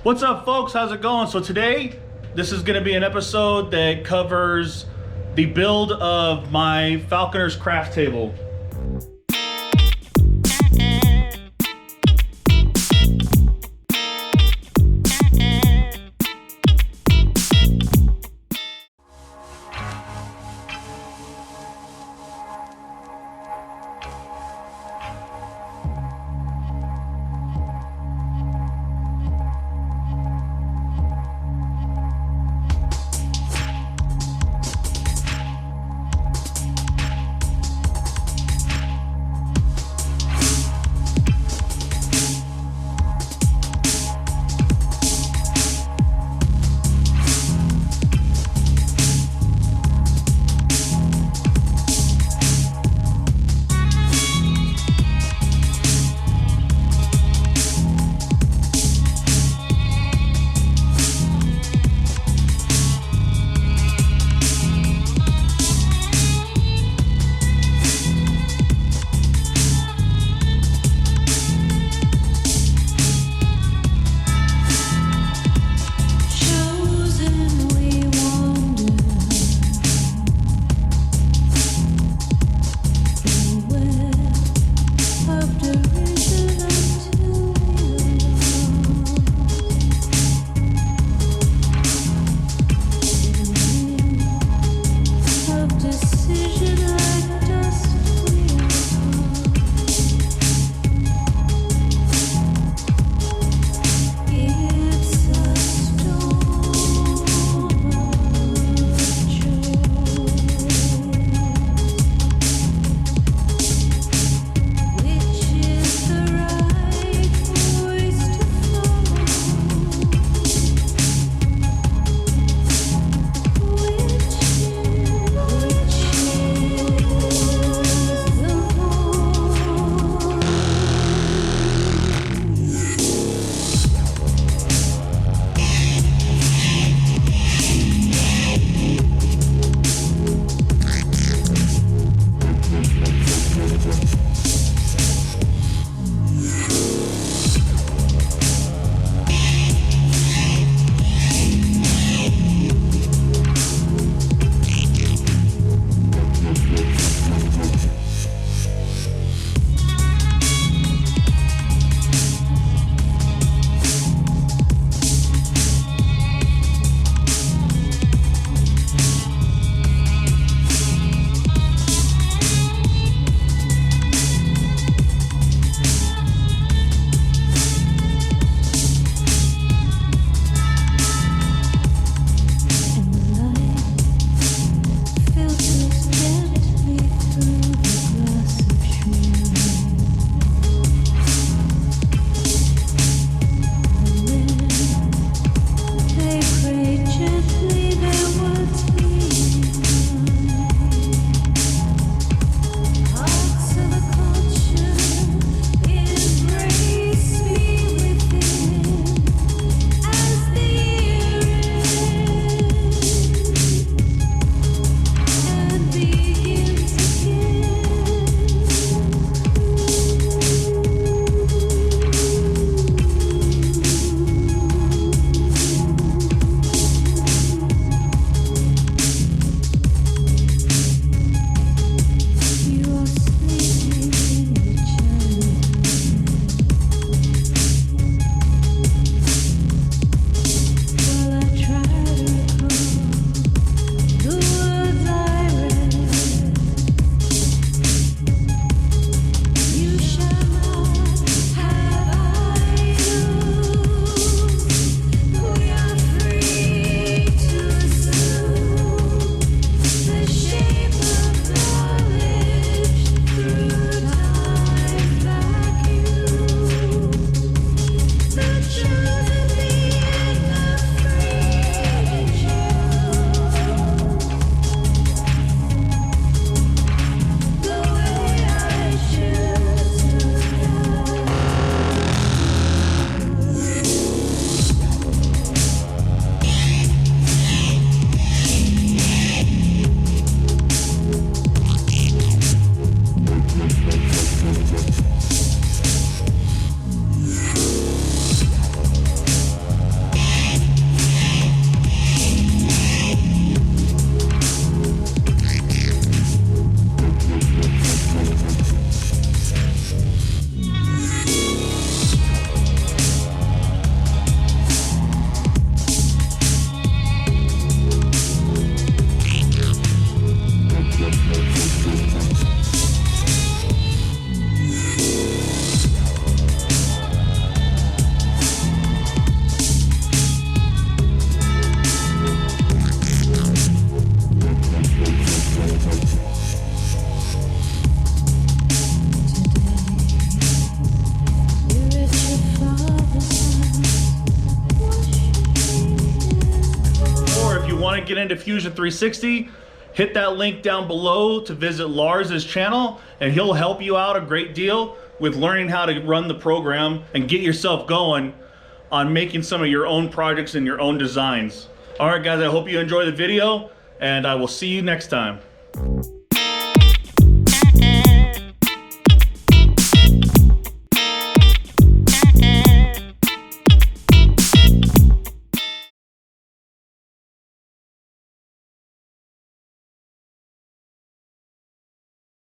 What's up, folks? How's it going? So today, this is going to be an episode that covers the build of my Falconer's craft table. to get into Fusion 360, hit that link down below to visit Lars's channel, and he'll help you out a great deal with learning how to run the program and get yourself going on making some of your own projects and your own designs. All right, guys, I hope you enjoy the video, and I will see you next time.